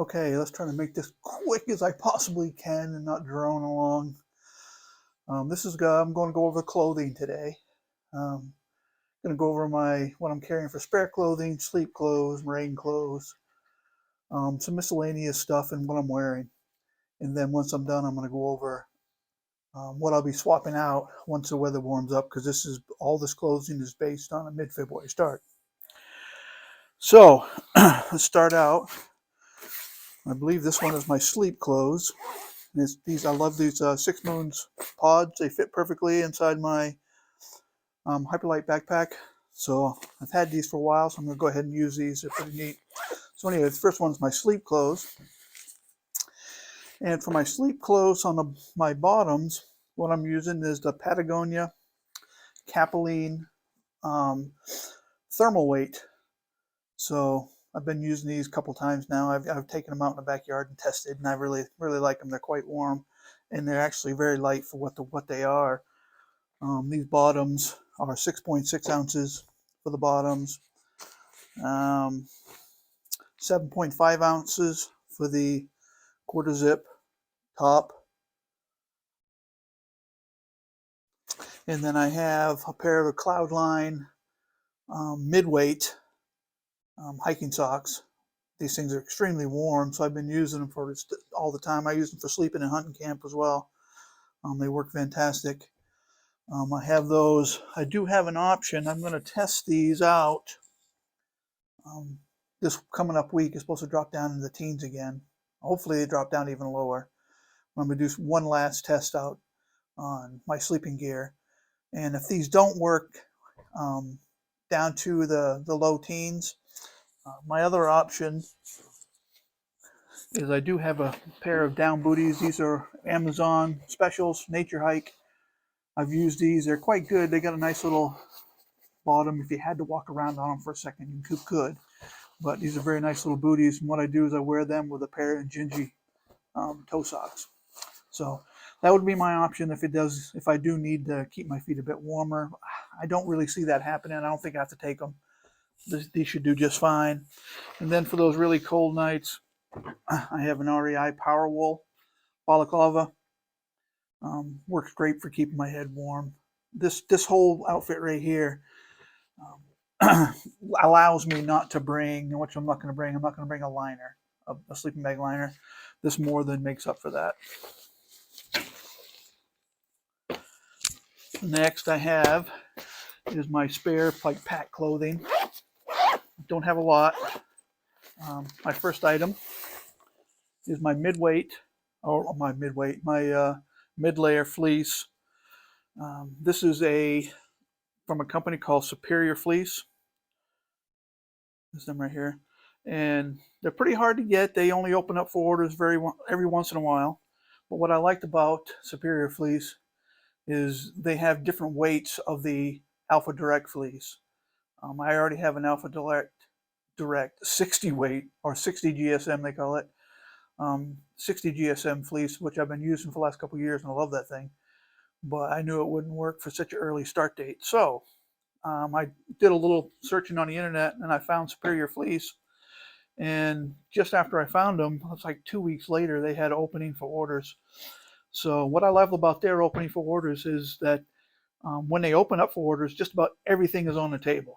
Okay, let's try to make this quick as I possibly can and not drone along. I'm going to go over clothing today. Going to go over what I'm carrying for spare clothing, sleep clothes, rain clothes, some miscellaneous stuff, and what I'm wearing. And then once I'm done, I'm going to go over what I'll be swapping out once the weather warms up, because all this clothing is based on a mid-February start. So let's start out. I believe this one is my sleep clothes. I love these Six Moons pods. They fit perfectly inside my Hyperlight backpack. So I've had these for a while, so I'm going to go ahead and use these. They're pretty neat. So anyway, the first one is my sleep clothes. And for my sleep clothes on my bottoms, what I'm using is the Patagonia Capilene thermal weight. So I've been using these a couple times now. I've taken them out in the backyard and tested, and I really like them. They're quite warm, and they're actually very light for what they are. These bottoms are 6.6 ounces for the bottoms, 7.5 ounces for the quarter zip top, and then I have a pair of Cloudline mid-weight hiking socks. These things are extremely warm, so I've been using them for all the time. I use them for sleeping in hunting camp as well. They work fantastic. I have those. I do have an option. I'm going to test these out. This coming up week is supposed to drop down in the teens again. Hopefully they drop down even lower. I'm going to do one last test out on my sleeping gear. And if these don't work down to the low teens, my other option is I do have a pair of down booties. These are Amazon specials, Nature Hike. I've used these. They're quite good. They got a nice little bottom. If you had to walk around on them for a second, you could. But these are very nice little booties. And what I do is I wear them with a pair of Gingy toe socks. So that would be my option if I do need to keep my feet a bit warmer. I don't really see that happening. I don't think I have to take them. These should do just fine. And then for those really cold nights, I have an REI Power Wool balaclava. Works great for keeping my head warm. This whole outfit right here allows me not to bring, which I'm not going to bring. I'm not going to bring a liner, a sleeping bag liner. This more than makes up for that. Next I have is my spare pack clothing. Don't have a lot. My first item is my mid-layer fleece. This is from a company called Superior Fleece. This is them right here. And they're pretty hard to get. They only open up for orders every once in a while. But what I liked about Superior Fleece is they have different weights of the Alpha Direct fleece. I already have an Alpha Direct 60 weight, or 60 GSM they call it. 60 GSM fleece, which I've been using for the last couple of years, and I love that thing. But I knew it wouldn't work for such an early start date. So I did a little searching on the internet, and I found Superior Fleece. And just after I found them, it's like 2 weeks later, they had opening for orders. So what I love about their opening for orders is that when they open up for orders, just about everything is on the table.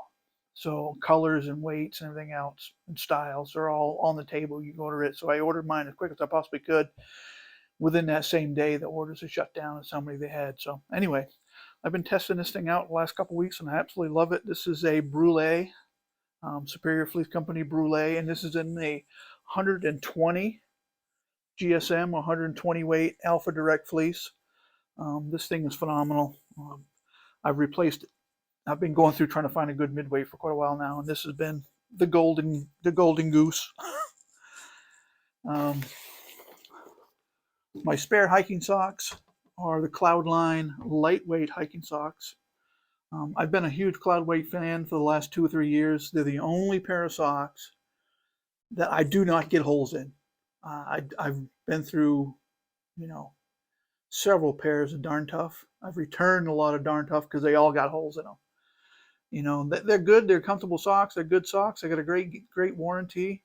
So colors and weights and everything else and styles are all on the table. You can order it. So I ordered mine as quick as I possibly could. Within that same day, the orders are shut down as how many they had. So anyway, I've been testing this thing out the last couple of weeks, and I absolutely love it. This is a Brule, Superior Fleece Company Brule, and this is in the 120 GSM, 120 weight Alpha Direct fleece. This thing is phenomenal. I've been going through trying to find a good midweight for quite a while now, and this has been the golden goose. My spare hiking socks are the Cloudline lightweight hiking socks. I've been a huge Cloudweight fan for the last 2 or 3 years. They're the only pair of socks that I do not get holes in. I've been through, several pairs of Darn Tough. I've returned a lot of Darn Tough because they all got holes in them. They're good. They're comfortable socks. They're good socks. They got a great warranty,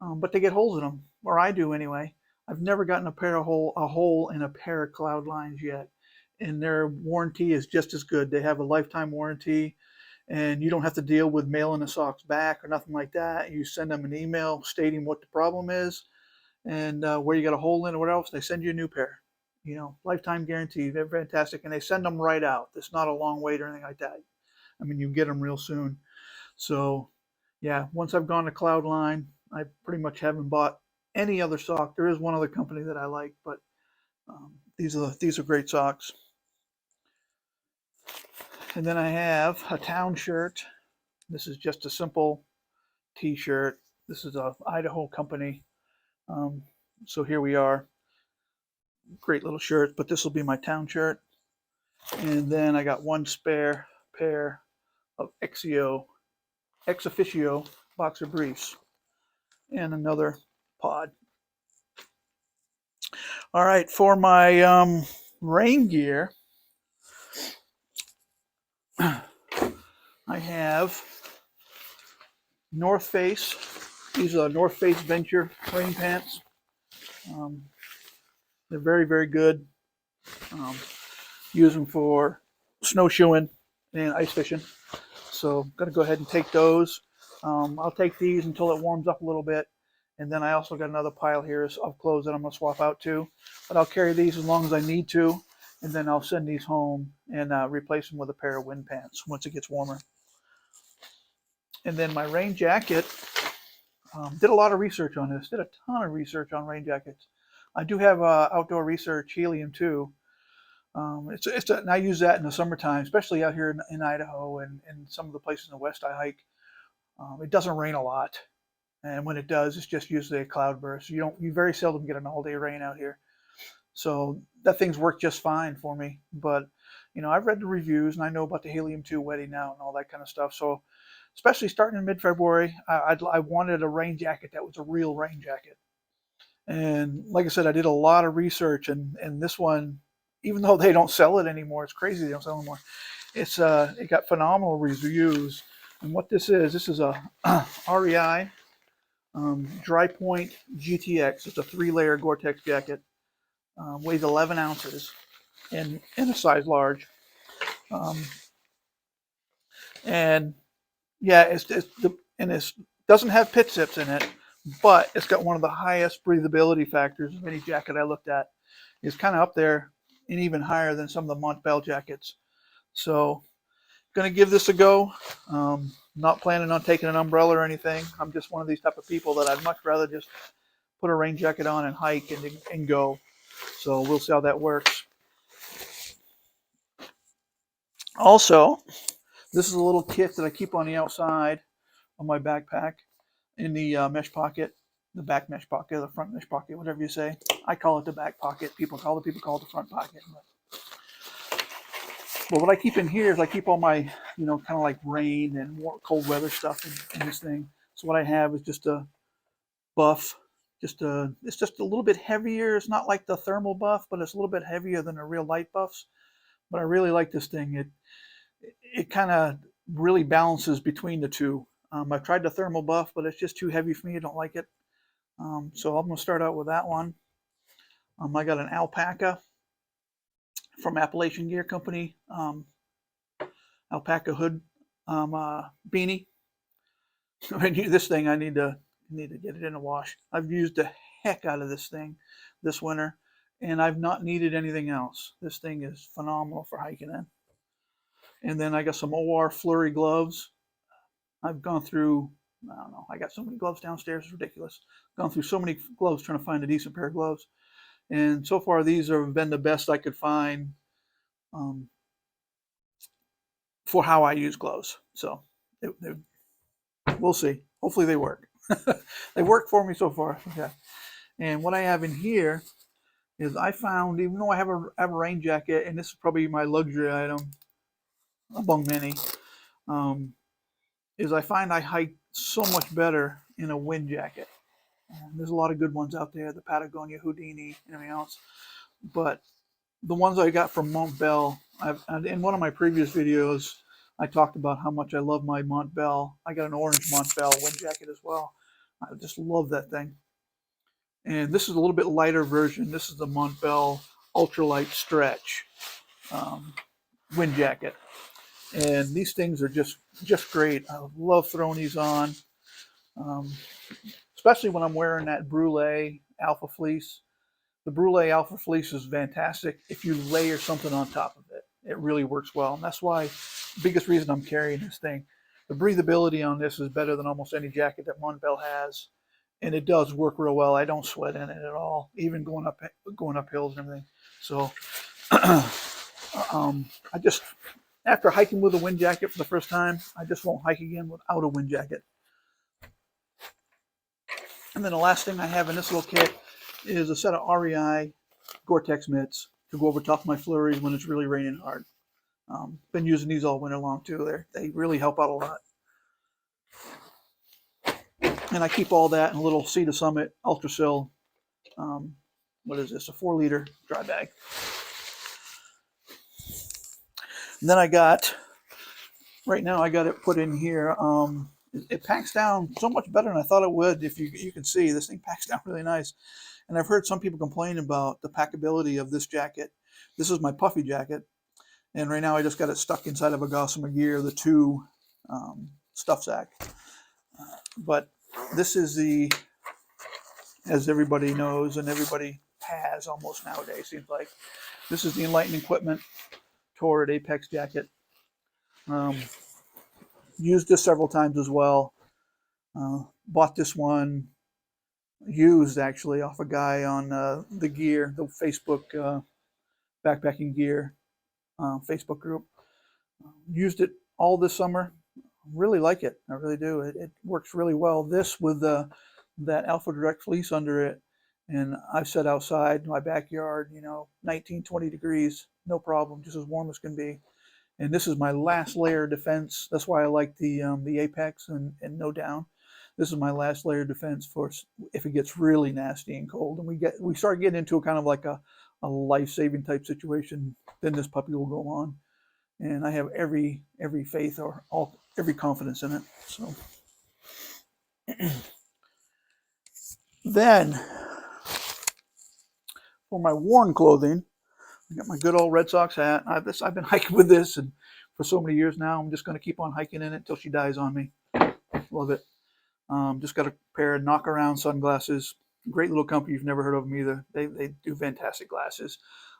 but they get holes in them. or I do anyway. I've never gotten a hole in a pair of Cloud lines yet, and their warranty is just as good. They have a lifetime warranty, and you don't have to deal with mailing the socks back or nothing like that. You send them an email stating what the problem is and where you got a hole in or what else. They send you a new pair. You know, lifetime guarantee. They're fantastic, and they send them right out. It's not a long wait or anything like that. I mean, you get them real soon. So, yeah, once I've gone to Cloud line, I pretty much haven't bought any other sock. There is one other company that I like, but these are great socks. And then I have a town shirt. This is just a simple T-shirt. This is a Idaho company. Um, so here we are. Great little shirt, but this will be my town shirt. And then I got one spare pair of ex officio boxer briefs and another pod. All right, for my rain gear, I have North Face. These are North Face Venture rain pants. They're very, very good. Use them for snowshoeing and ice fishing. So I'm going to go ahead and take those. I'll take these until it warms up a little bit. And then I also got another pile here of clothes that I'm going to swap out too. But I'll carry these as long as I need to. And then I'll send these home and replace them with a pair of wind pants once it gets warmer. And then my rain jacket, did a lot of research on this. Did a ton of research on rain jackets. I do have Outdoor Research Helium too. And I use that in the summertime, especially out here in Idaho and some of the places in the West I hike. It doesn't rain a lot, and when it does, it's just usually a cloud burst. You very seldom get an all-day rain out here, so that thing's worked just fine for me. But you know, I've read the reviews and I know about the Helium 2 wetting out and all that kind of stuff. So, especially starting in mid-February, I wanted a rain jacket that was a real rain jacket. And like I said, I did a lot of research, and this one, even though they don't sell it anymore, it's crazy they don't sell it anymore. It got phenomenal reviews. And what this is a REI Dry Point GTX. It's a 3-layer Gore-Tex jacket. Weighs 11 ounces and in a size large. And yeah, it doesn't have pit zips in it, but it's got one of the highest breathability factors of any jacket I looked at. It's kind of up there and even higher than some of the Montbell jackets. So, going to give this a go. Not planning on taking an umbrella or anything. I'm just one of these type of people that I'd much rather just put a rain jacket on and hike and go. So we'll see how that works. Also, this is a little kit that I keep on the outside of my backpack in the mesh pocket, the back mesh pocket, the front mesh pocket, whatever you say. I call it the back pocket. People call it the front pocket. But what I keep in here is I keep all my, kind of like rain and cold weather stuff in this thing. So what I have is just a buff. It's just a little bit heavier. It's not like the thermal buff, but it's a little bit heavier than the real light buffs. But I really like this thing. It kind of really balances between the two. I've tried the thermal buff, but it's just too heavy for me. I don't like it. So I'm going to start out with that one. I got an alpaca from Appalachian Gear Company, alpaca hood beanie. This thing I need to get it in a wash. I've used the heck out of this thing this winter, and I've not needed anything else. This thing is phenomenal for hiking in. And then I got some OR Flurry gloves. I've gone through, I don't know, I got so many gloves downstairs, it's ridiculous. Gone through so many gloves trying to find a decent pair of gloves. And so far, these have been the best I could find for how I use gloves. So we'll see. Hopefully they work. They work for me so far. Yeah. And what I have in here is I found, even though I have a rain jacket, and this is probably my luxury item among many, is I find I hike so much better in a wind jacket. There's a lot of good ones out there, the Patagonia Houdini and everything else. But the ones I got from Montbell, in one of my previous videos, I talked about how much I love my Montbell. I got an orange Montbell wind jacket as well. I just love that thing. And this is a little bit lighter version. This is the Montbell Ultralight Stretch wind jacket. And these things are just great. I love throwing these on, especially when I'm wearing that Brulee Alpha Fleece. The Brulee Alpha Fleece is fantastic if you layer something on top of it. It really works well. And that's why the biggest reason I'm carrying this thing. The breathability on this is better than almost any jacket that Montbell has. And it does work real well. I don't sweat in it at all, even going up hills and everything. So I just, after hiking with a wind jacket for the first time, I just won't hike again without a wind jacket. And then the last thing I have in this little kit is a set of REI Gore-Tex mitts to go over top of my flurries when it's really raining hard. Been using these all winter long too. They really help out a lot. And I keep all that in a little Sea to Summit Ultrasil, what is this, a 4-liter dry bag. And then I got, right now I got it put in here. It packs down so much better than I thought it would. If you can see, this thing packs down really nice. And I've heard some people complain about the packability of this jacket. This is my puffy jacket. And right now I just got it stuck inside of a Gossamer Gear, the 2 stuff sack. But this is the, as everybody knows and everybody has almost nowadays, seems like, this is the Enlightened Equipment Torrid Apex jacket. Used this several times as well. Bought this one used actually off a guy on the gear, the Facebook backpacking gear Facebook group. Used it all this summer. Really like it. I really do. It works really well. This with that Alpha Direct fleece under it, and I've sat outside my backyard, 19, 20 degrees, no problem, just as warm as can be. And this is my last layer of defense. That's why I like the Apex and no down. This is my last layer of defense for if it gets really nasty and cold, and we start getting into a kind of like a life-saving type situation. Then this puppy will go on, and I have every faith or every confidence in it. So then for my worn clothing, I got my good old Red Sox hat. I've been hiking with this and for so many years now. I'm just going to keep on hiking in it until she dies on me. Love it. Just got a pair of knockaround sunglasses. Great little company. You've never heard of them either. They do fantastic glasses.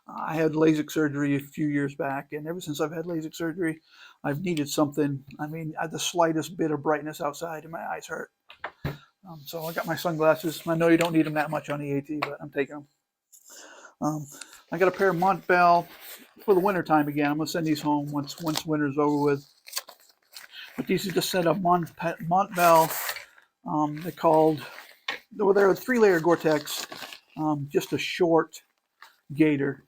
I had LASIK surgery a few years back, and ever since I've had LASIK surgery, I've needed something. I mean, the slightest bit of brightness outside and my eyes hurt. So I got my sunglasses. I know you don't need them that much on the AT, but I'm taking them. I got a pair of Montbell for the winter time again. I'm going to send these home once winter's over with. But these are just set of Montbell. They're a 3-layer Gore-Tex, just a short gaiter.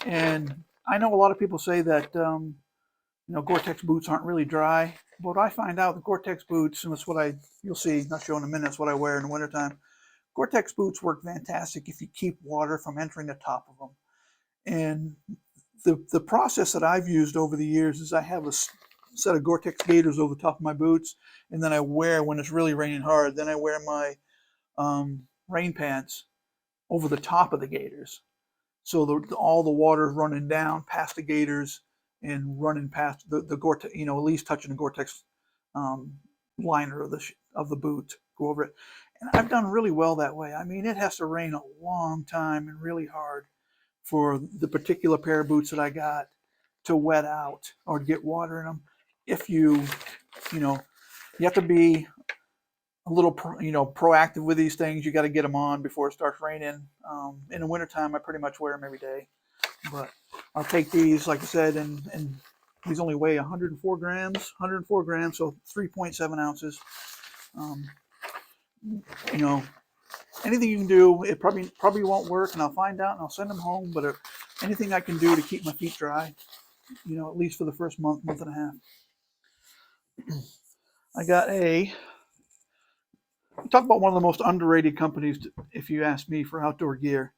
And I know a lot of people say that Gore-Tex boots aren't really dry. But what I find out, the Gore-Tex boots, and that's what you'll see, not show in a minute, that's what I wear in the wintertime. Gore-Tex boots work fantastic if you keep water from entering the top of them. And the process that I've used over the years is I have a set of Gore-Tex gaiters over the top of my boots, and then I wear, when it's really raining hard, then I wear my rain pants over the top of the gaiters. So all the water is running down past the gaiters and running past the Gore-Tex, at least touching the Gore-Tex liner of the boot, go over it. And I've done really well that way. I mean, it has to rain a long time and really hard for the particular pair of boots that I got to wet out or get water in them. If you have to be a little, proactive with these things. You got to get them on before it starts raining. In the wintertime, I pretty much wear them every day. But I'll take these, like I said, and these only weigh 104 grams, so 3.7 ounces. Anything you can do, it probably won't work, and I'll find out and I'll send them home. But anything I can do to keep my feet dry, at least for the first month and a half. I got talk about one of the most underrated companies, if you ask me, for outdoor gear.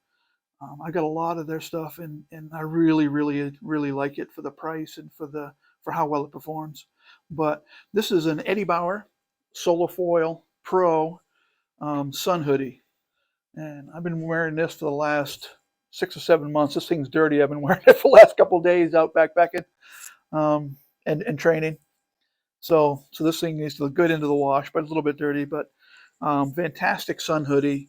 I got a lot of their stuff, and I really, really, really like it for the price and for how well it performs. But this is an Eddie Bauer Solar Foil Pro sun hoodie. And I've been wearing this for the last 6 or 7 months. This thing's dirty. I've been wearing it for the last couple of days out backpacking and training. So this thing needs to look good into the wash, but it's a little bit dirty. But fantastic sun hoodie.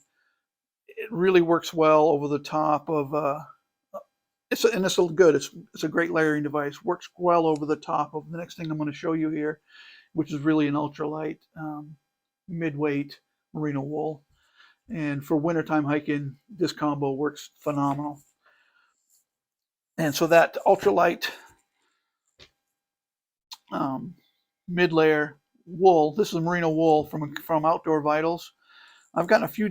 It really works well over the top of. And it's good. It's a great layering device. Works well over the top of the next thing I'm going to show you here, which is really an ultralight, mid-weight merino wool. And for wintertime hiking, this combo works phenomenal. And so that ultralight mid-layer wool, this is merino wool from Outdoor Vitals. I've gotten a few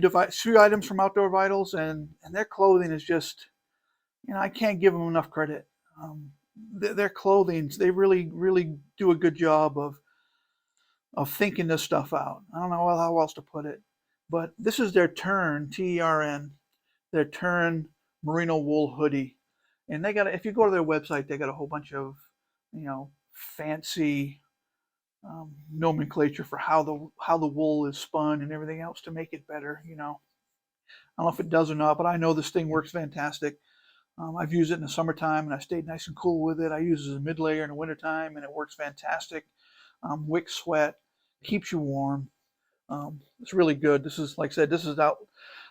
items from Outdoor Vitals, and their clothing is just, I can't give them enough credit. Their clothing, they really do a good job of thinking this stuff out. I don't know how else to put it, but this is their Tern, T-E-R-N, their Tern merino wool hoodie. And they got, if you go to their website, they got a whole bunch of, fancy nomenclature for how the wool is spun and everything else to make it better. I don't know if it does or not, but I know this thing works fantastic. I've used it in the summertime and I stayed nice and cool with it. I use it as a mid layer in the wintertime and it works fantastic. Wicks sweat, keeps you warm. It's really good. This is, like I said, this is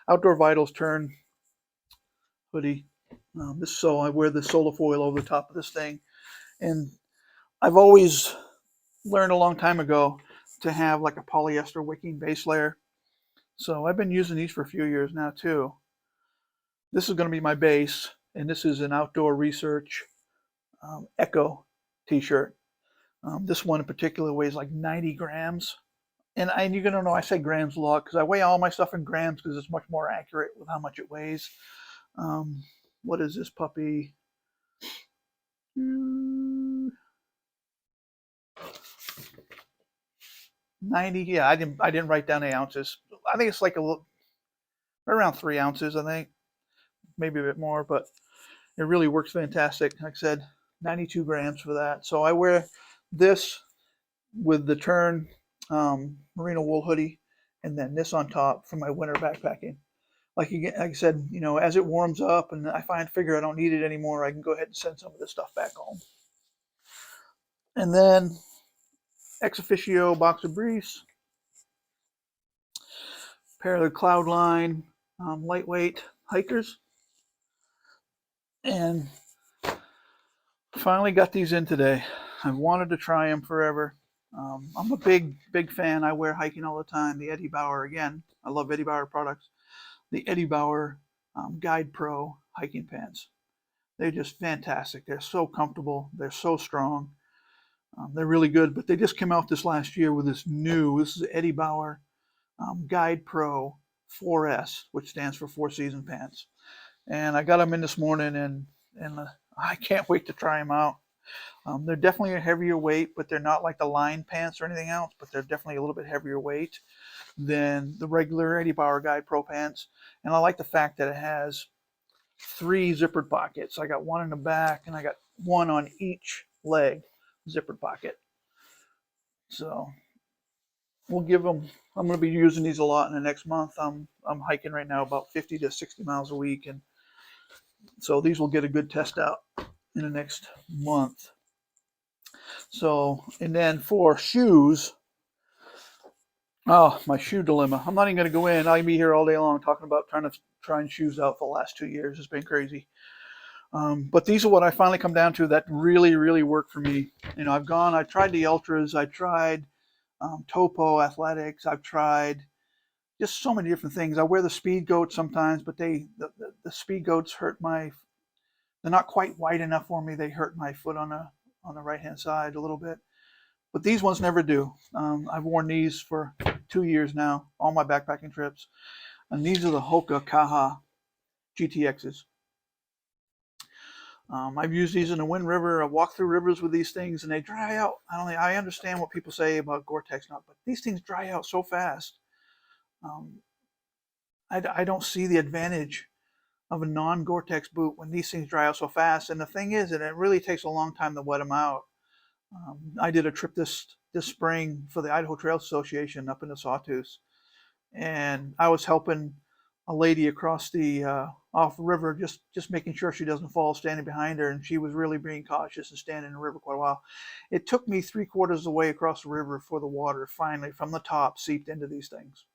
Outdoor Vitals Tern hoodie. So I wear the solar foil over the top of this thing. And I've always learned a long time ago to have like a polyester wicking base layer. So I've been using these for a few years now too. This is going to be my base, and this is an Outdoor Research Echo t-shirt. This one in particular weighs like 90 grams. And you're going to know I say grams a lot because I weigh all my stuff in grams because it's much more accurate with how much it weighs. What is this puppy? 90. Yeah, I didn't write down the ounces. I think it's like around 3 ounces, I think. Maybe a bit more, but it really works fantastic. Like I said, 92 grams for that. So I wear this with the Tern merino wool hoodie, and then this on top for my winter backpacking. Like I said, as it warms up and I figure I don't need it anymore, I can go ahead and send some of this stuff back home. And then ex officio boxer briefs, pair of the Cloudline lightweight hikers, and finally got these in today. I've wanted to try them forever. I'm a big fan. I wear hiking all the time. The Eddie Bauer, again, I love Eddie Bauer products. The Eddie Bauer Guide Pro hiking pants. They're just fantastic. They're so comfortable. They're so strong. They're really good, but they just came out this last year with this is Eddie Bauer Guide Pro 4S, which stands for Four Season Pants. And I got them in this morning, and I can't wait to try them out. They're definitely a heavier weight, but they're not like the line pants or anything else, but they're definitely a little bit heavier weight than the regular Eddie Bauer Guide Pro pants. And I like the fact that it has 3 zippered pockets. I got one in the back, and I got one on each leg zippered pocket. So we'll give them. I'm going to be using these a lot in the next month. I'm hiking right now about 50 to 60 miles a week, and so these will get a good test out in the next month. So, and then for shoes, my shoe dilemma. I'm not even going to go in. I'll be here all day long talking about trying shoes out for the last 2 years. It's been crazy. But these are what I finally come down to that really work for me. I tried the Ultras, I tried Topo Athletics, I've tried just so many different things. I wear the Speed Goats sometimes, but the Speed Goats they're not quite wide enough for me. They hurt my foot on the right hand side a little bit. But these ones never do. I've worn these for 2 years now, all my backpacking trips. And these are the Hoka Kaha GTXs. I've used these in the Wind River. I walk through rivers with these things, and they dry out. I understand what people say about Gore-Tex, but these things dry out so fast. I don't see the advantage of a non-Gore-Tex boot when these things dry out so fast. And the thing is that it really takes a long time to wet them out. I did a trip this spring for the Idaho Trails Association up in the Sawtooth, and I was helping a lady across the off the river, just making sure she doesn't fall, standing behind her, and she was really being cautious and standing in the river quite a while. It took me 3/4 of the way across the river for the water finally from the top seeped into these things.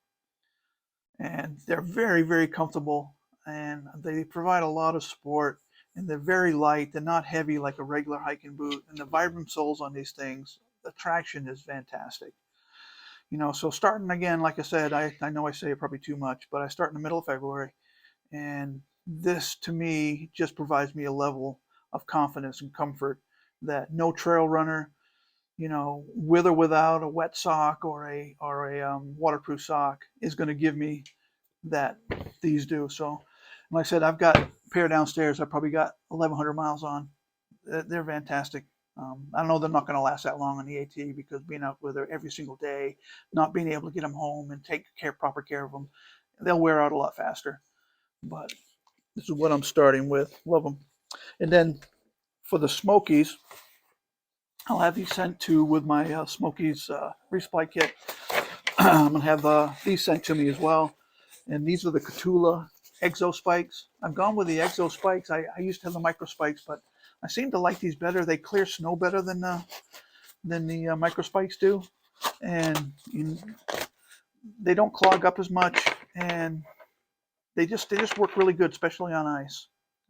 And they're very, very comfortable, and they provide a lot of support, and they're very light. They're not heavy like a regular hiking boot, and the Vibram soles on these things, the traction is fantastic. So starting again, like I said, I know I say it probably too much, but I start in the middle of February, and this to me just provides me a level of confidence and comfort that no trail runner, with or without a wet sock or a waterproof sock, is going to give me that these do. So, like I said, I've got a pair downstairs. I probably got 1,100 miles on. They're fantastic. I know they're not going to last that long on the AT because being out with her every single day, not being able to get them home and take proper care of them, they'll wear out a lot faster. But this is what I'm starting with. Love them. And then for the Smokies, I'll have these sent to with my Smokies resupply kit. I'm going to have these sent to me as well. And these are the Catula Exo Spikes. I've gone with the Exo Spikes. I used to have the Micro Spikes, but I seem to like these better. They clear snow better than the Micro Spikes do, and they don't clog up as much, and they just work really good, especially on ice.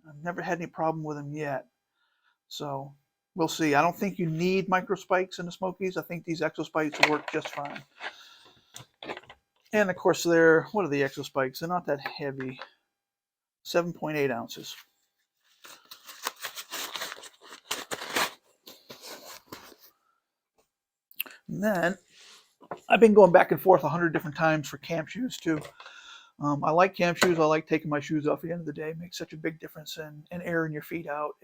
I've never had any problem with them yet, so we'll see. I don't think you need Micro Spikes in the Smokies. I think these Exo Spikes work just fine. And of course, what are the Exo Spikes? They're not that heavy. 7.8 ounces. And then I've been going back and forth 100 different times for camp shoes too. I like camp shoes. I like taking my shoes off at the end of the day. It makes such a big difference in airing your feet out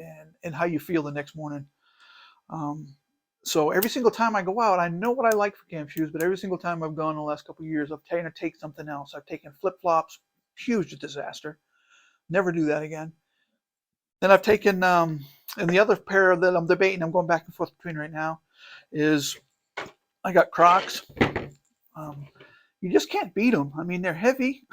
and how you feel the next morning. So every single time I go out, I know what I like for camp shoes, but every single time I've gone in the last couple of years, I've taken to take something else. I've taken flip-flops, huge disaster. Never do that again. Then I've taken, and the other pair that I'm debating, I'm going back and forth between right now, is I got Crocs. You just can't beat them. I mean, they're heavy,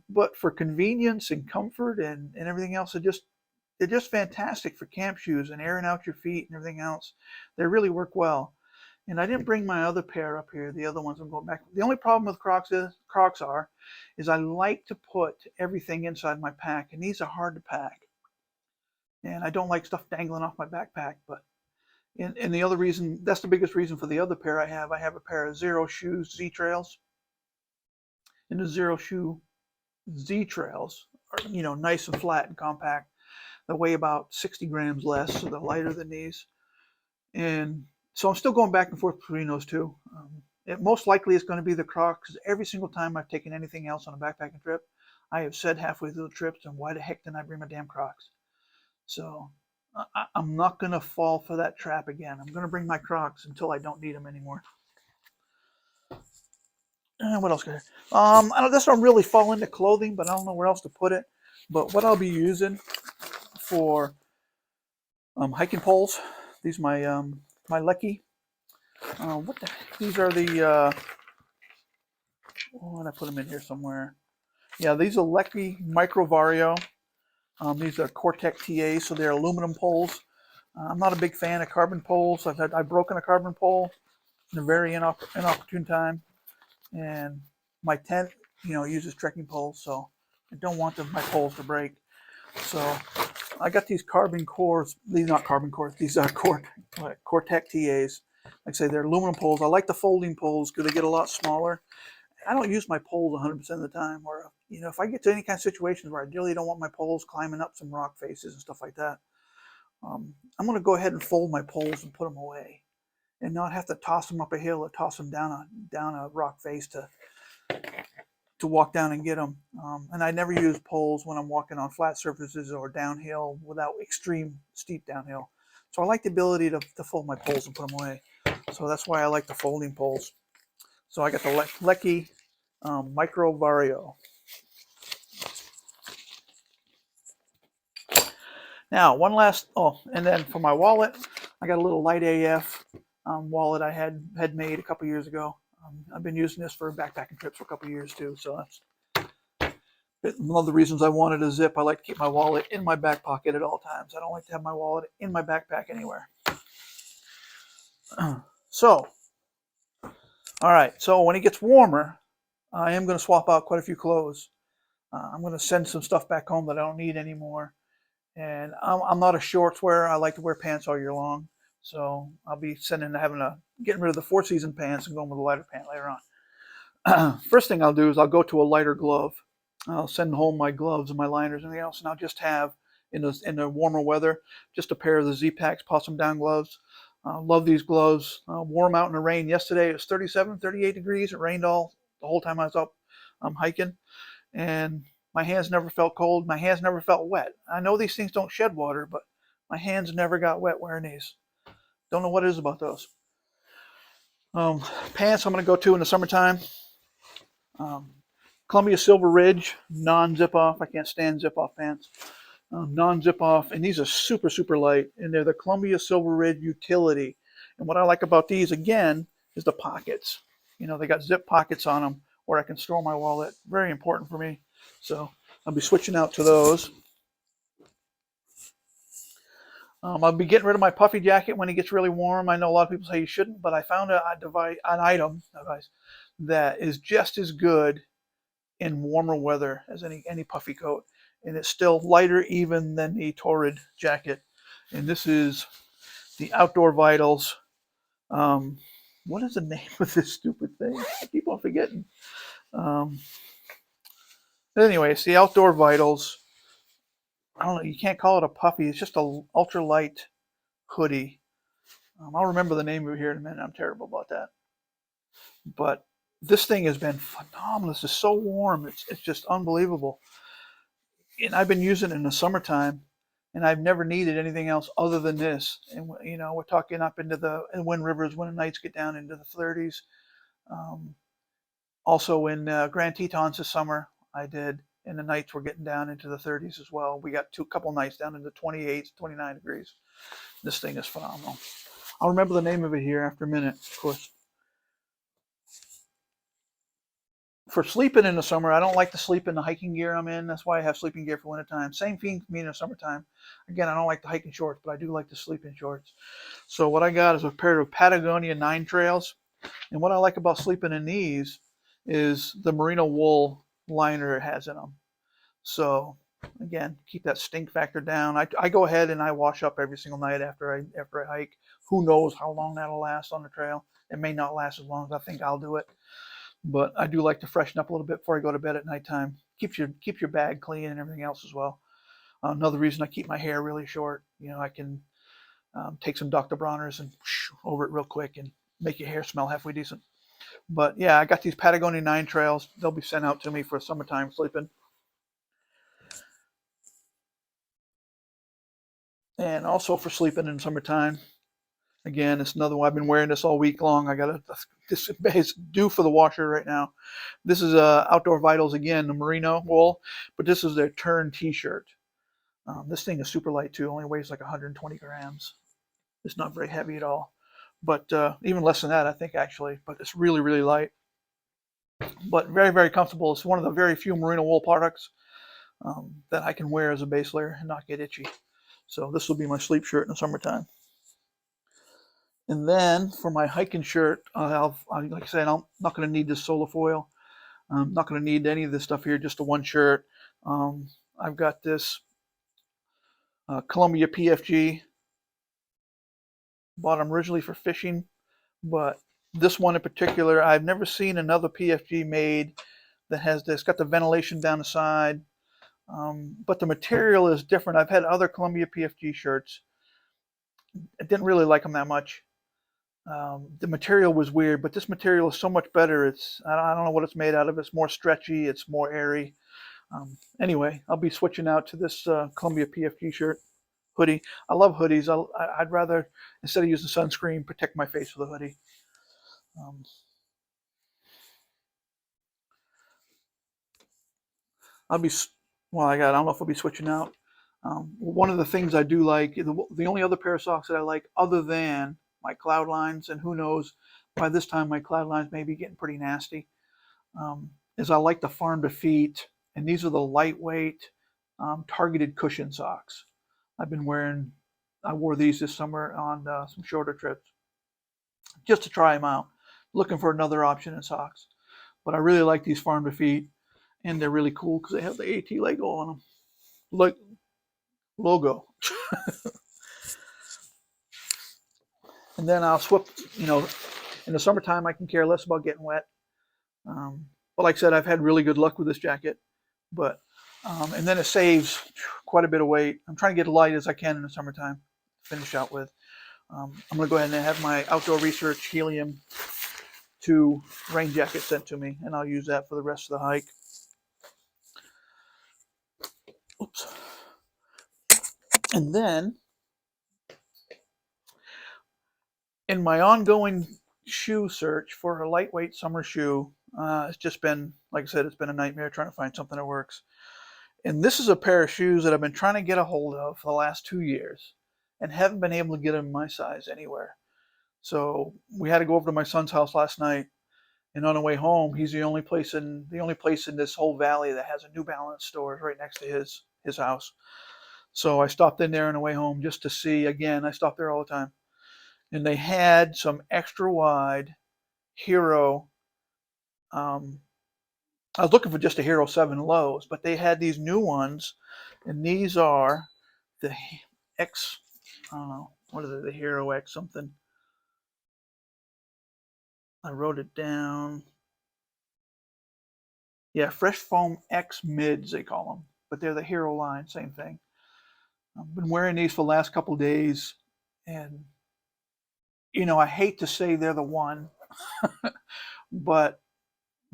but for convenience and comfort and everything else, they're just fantastic for camp shoes and airing out your feet and everything else. They really work well. And I didn't bring my other pair up here. The other ones I'm going back. The only problem with Crocs is I like to put everything inside my pack, and these are hard to pack. And I don't like stuff dangling off my backpack. But and the other reason, that's the biggest reason for the other pair I have. I have a pair of Zero Shoes Z Trails. And the Zero Shoe Z Trails are, nice and flat and compact. They weigh about 60 grams less, so they're lighter than these. And so I'm still going back and forth between those two. It most likely is going to be the Crocs, because every single time I've taken anything else on a backpacking trip, I have said halfway through the trips, and why the heck didn't I bring my damn Crocs? So I'm not going to fall for that trap again. I'm going to bring my Crocs until I don't need them anymore. What else? This don't really fall into clothing, but I don't know where else to put it. But what I'll be using for hiking poles, these my my Lecky. These are the. I put them in here somewhere. Yeah, these are Lecky Micro Vario. These are Cortex TAs, so they're aluminum poles. I'm not a big fan of carbon poles. I've broken a carbon pole in a very inopportune time, and my tent, uses trekking poles, so I don't want my poles to break. So I got these carbon cores. These are not carbon cores. These are Cortex TAs. Like I say, they're aluminum poles. I like the folding poles because they get a lot smaller. I don't use my poles 100% of the time. Or if I get to any kind of situations where I really don't want my poles climbing up some rock faces and stuff like that, I'm going to go ahead and fold my poles and put them away, and not have to toss them up a hill or toss them down a rock face to walk down and get them. And I never use poles when I'm walking on flat surfaces or downhill without extreme steep downhill. So I like the ability to fold my poles and put them away. So that's why I like the folding poles. So I got the Lecky Micro Vario. Now, one last, and then for my wallet, I got a little light AF wallet I had made a couple years ago. I've been using this for backpacking trips for a couple years too. So One of the reasons I wanted a zip, I like to keep my wallet in my back pocket at all times. I don't like to have my wallet in my backpack anywhere. So, all right. So when it gets warmer, I am going to swap out quite a few clothes. I'm going to send some stuff back home that I don't need anymore. And I'm not a shorts wearer. I like to wear pants all year long. So I'll be getting rid of the 4-season pants and going with a lighter pant later on. First thing I'll do is I'll go to a lighter glove. I'll send home my gloves and my liners and everything else, and I'll just have in the warmer weather just a pair of the Z-Packs possum down gloves. Love these gloves. Warm out in the rain yesterday. It was 37, 38 degrees. It rained the whole time I was up hiking, and my hands never felt cold. My hands never felt wet. I know these things don't shed water, but my hands never got wet wearing these. Don't know what it is about those. Pants I'm going to go to in the summertime. Columbia Silver Ridge, non-zip off. I can't stand zip off pants. Non-zip off, and these are super, super light, and they're the Columbia Silver Ridge Utility. And what I like about these, again, is the pockets. You know, they got zip pockets on them where I can store my wallet. Very important for me. So I'll be switching out to those. I'll be getting rid of my puffy jacket when it gets really warm. I know a lot of people say you shouldn't, but I found an item that is just as good in warmer weather as any puffy coat, and it's still lighter even than the Torrid jacket. And this is the Outdoor Vitals. What is the name of this stupid thing? I keep on forgetting. Anyway, it's the Outdoor Vitals. I don't know. You can't call it a puffy. It's just a ultralight hoodie. I'll remember the name of it here in a minute. I'm terrible about that. But this thing has been phenomenal. This is so warm. It's just unbelievable. And I've been using it in the summertime, and I've never needed anything else other than this. And you know, we're talking up into the Wind Rivers when the nights get down into the 30s. Also in Grand Tetons this summer, I did, and the nights were getting down into the 30s as well. We got couple nights down into 28, 29 degrees. This thing is phenomenal. I'll remember the name of it here after a minute, of course. For sleeping in the summer, I don't like to sleep in the hiking gear I'm in. That's why I have sleeping gear for wintertime. Same thing for me in the summertime. Again, I don't like to hike in shorts, but I do like to sleep in shorts. So what I got is a pair of Patagonia 9 Trails. And what I like about sleeping in these is the merino wool liner it has in them. So again, keep that stink factor down. I go ahead and I wash up every single night after I hike. Who knows how long that'll last on the trail? It may not last as long as I think I'll do it. But I do like to freshen up a little bit before I go to bed at nighttime. Keeps your bag clean and everything else as well. Another reason I keep my hair really short. You know, I can take some Dr. Bronner's and over it real quick and make your hair smell halfway decent. But yeah, I got these Patagonia 9 Trails. They'll be sent out to me for summertime sleeping. And also for sleeping in summertime. Again, it's another one. I've been wearing this all week long. This is due for the washer right now. This is Outdoor Vitals again, the merino wool, but this is their Turn T-shirt. This thing is super light too. Only weighs like 120 grams. It's not very heavy at all, but even less than that, I think actually. But it's really, really light, but very, very comfortable. It's one of the very few merino wool products that I can wear as a base layer and not get itchy. So this will be my sleep shirt in the summertime. And then for my hiking shirt, like I said, I'm not going to need this solar foil. I'm not going to need any of this stuff here, just the one shirt. I've got this Columbia PFG. Bought them originally for fishing, but this one in particular, I've never seen another PFG made that has this. Got the ventilation down the side, but the material is different. I've had other Columbia PFG shirts. I didn't really like them that much. The material was weird, but this material is so much better. I don't know what it's made out of. It's more stretchy. It's more airy. Anyway, I'll be switching out to this Columbia PFG shirt hoodie. I love hoodies. I'd rather, instead of using sunscreen, protect my face with a hoodie. I don't know if I'll be switching out. One of the things I do like, the only other pair of socks that I like other than my cloud lines, and who knows, by this time my cloud lines may be getting pretty nasty, is I like the Farm to Feet And these are the lightweight targeted cushion socks. I wore these this summer on some shorter trips just to try them out, looking for another option in socks. But I really like these Farm to Feet, and they're really cool because they have the AT logo on them. Like logo. And then I'll swap, in the summertime I can care less about getting wet. But like I said, I've had really good luck with this jacket. But and then it saves quite a bit of weight. I'm trying to get as light as I can in the summertime. Finish out with. I'm going to go ahead and have my Outdoor Research Helium 2 rain jacket sent to me, and I'll use that for the rest of the hike. Oops. And then, in my ongoing shoe search for a lightweight summer shoe, it's just been, like I said, it's been a nightmare trying to find something that works. And this is a pair of shoes that I've been trying to get a hold of for the last 2 years and haven't been able to get them my size anywhere. So we had to go over to my son's house last night, and on the way home, he's the only place in this whole valley that has a New Balance store right next to his house. So I stopped in there on the way home just to see. Again, I stop there all the time, and they had some extra wide Hero. I was looking for just a Hero 7 lows, but they had these new ones, and these are the X. I don't know, what are they? The Hero X something. I wrote it down. Yeah, Fresh Foam X Mids, they call them. But they're the Hero line, same thing. I've been wearing these for the last couple of days. And, I hate to say they're the one, but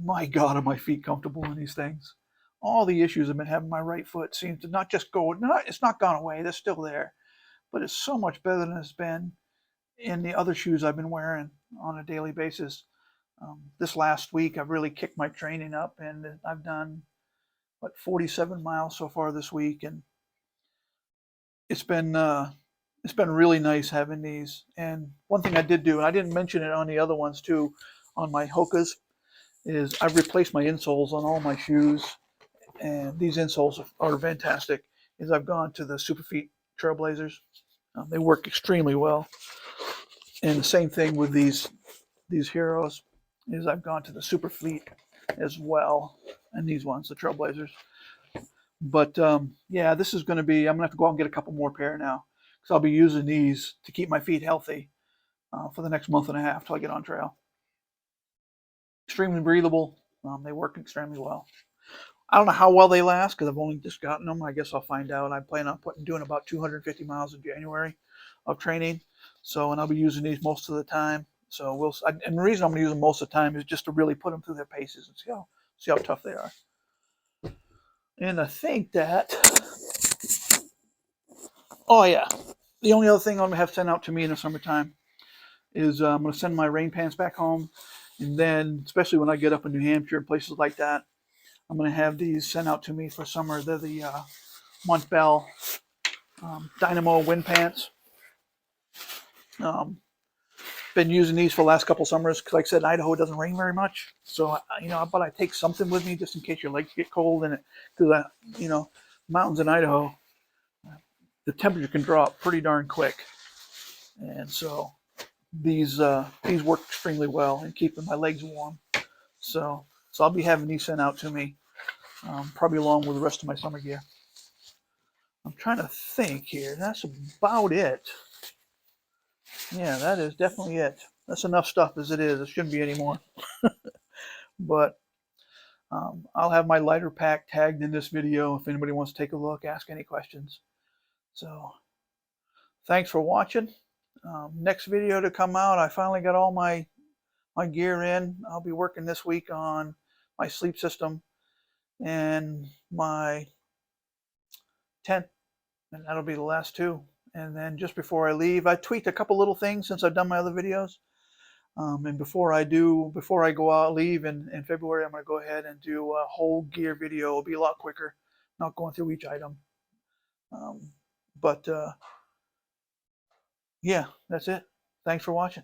my God, are my feet comfortable in these things. All the issues I've been having, my right foot seems to not just go, it's not gone away, they're still there. But it's so much better than it's been in the other shoes I've been wearing on a daily basis. This last week, I've really kicked my training up, and I've done 47 miles so far this week, and it's been really nice having these. And one thing I did do, and I didn't mention it on the other ones too, on my Hokas, is I've replaced my insoles on all my shoes, and these insoles are fantastic. Is I've gone to the Superfeet Trailblazers. They work extremely well. And the same thing with these Heroes, is I've gone to the Superfleet as well, and these ones, the Trailblazers. But yeah, this is going to be, I'm going to have to go out and get a couple more pair now, because I'll be using these to keep my feet healthy for the next month and a half till I get on trail. Extremely breathable. They work extremely well. I don't know how well they last because I've only just gotten them. I guess I'll find out. I plan on doing about 250 miles in January of training. So, and I'll be using these most of the time. So and the reason I'm going to use them most of the time is just to really put them through their paces and see how tough they are. And I think that, oh yeah, the only other thing I'm going to have sent out to me in the summertime is I'm going to send my rain pants back home. And then, especially when I get up in New Hampshire and places like that, I'm going to have these sent out to me for summer. They're the Montbell Dynamo wind pants. Been using these for the last couple summers because, like I said, in Idaho it doesn't rain very much. So, but I take something with me just in case your legs get cold in it. Because, mountains in Idaho, the temperature can drop pretty darn quick. And so these work extremely well in keeping my legs warm. So I'll be having these sent out to me, probably along with the rest of my summer gear. I'm trying to think here. That's about it. Yeah, that is definitely it. That's enough stuff as it is. It shouldn't be any more. But I'll have my lighter pack tagged in this video if anybody wants to take a look, ask any questions. So thanks for watching. Next video to come out, I finally got all my gear in. I'll be working this week on my sleep system and my tent, and that'll be the last two. And then just before I leave, I tweaked a couple little things since I've done my other videos. And before I go out, leave in February, I'm going to go ahead and do a whole gear video. It'll be a lot quicker, not going through each item. But yeah, that's it. Thanks for watching.